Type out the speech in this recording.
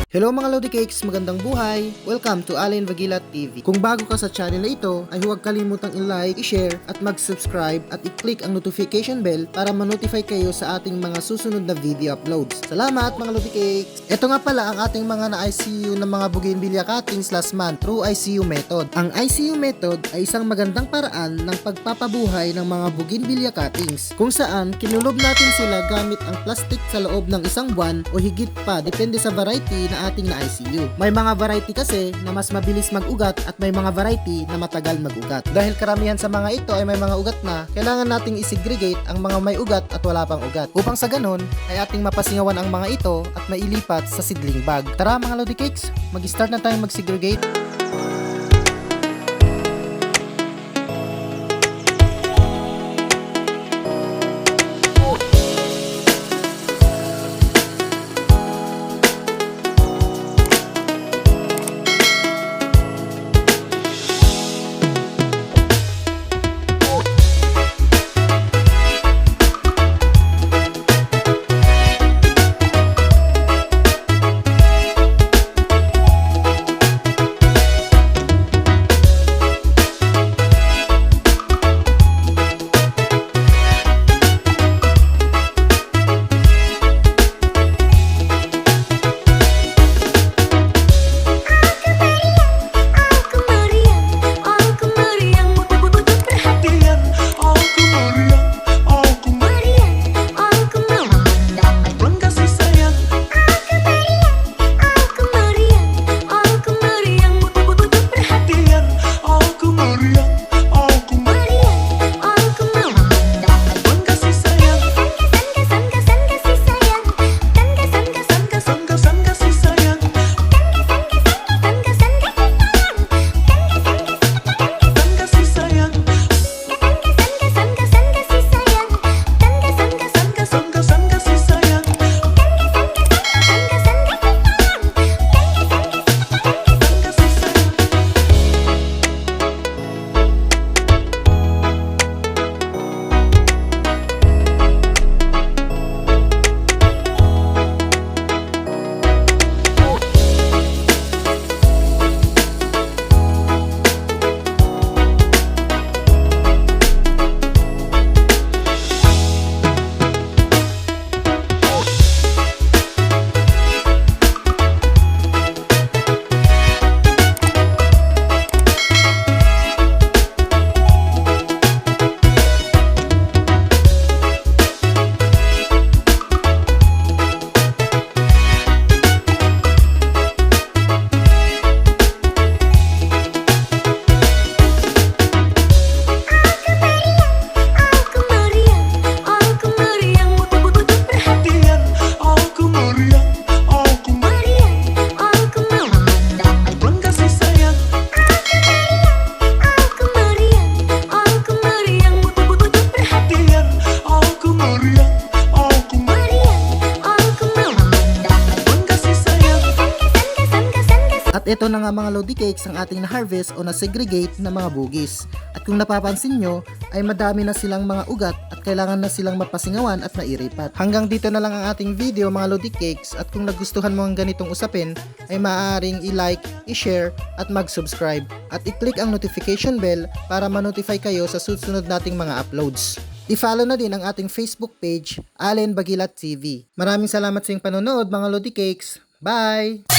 Hello mga Lodi Cakes, magandang buhay! Welcome to Allen Vagilat TV. Kung bago ka sa channel na ito, ay huwag kalimutang i-like, i-share at mag-subscribe at i-click ang notification bell para ma-notify kayo sa ating mga susunod na video uploads. Salamat mga Lodi Cakes! Ito nga pala ang ating mga na-ICU ng mga bougainvillea cuttings last month through ICU method. Ang ICU method ay isang magandang paraan ng pagpapabuhay ng mga bougainvillea cuttings kung saan kinulob natin sila gamit ang plastic sa loob ng isang buwan o higit pa depende sa variety na ating na ICU. May mga variety kasi na mas mabilis mag-ugat at may mga variety na matagal mag-ugat. Dahil karamihan sa mga ito ay may mga ugat na, kailangan nating isegregate ang mga may ugat at wala pang ugat. Upang sa ganun ay ating mapasingawan ang mga ito at mailipat sa seedling bag. Tara mga Lodi Cakes, mag-start na tayong mag-segregate. At ito na nga mga Lodi Cakes ang ating na-harvest o na-segregate na mga bugis. At kung napapansin nyo, ay madami na silang mga ugat at kailangan na silang mapasingawan at mairipat. Hanggang dito na lang ang ating video mga Lodi Cakes, at kung nagustuhan mo ang ganitong usapin, ay maaaring i-like, i-share at mag-subscribe. At i-click ang notification bell para ma-notify kayo sa susunod nating mga uploads. I-follow na din ang ating Facebook page, Allen Vagilat TV. Maraming salamat sa iyong panonood mga Lodi Cakes. Bye!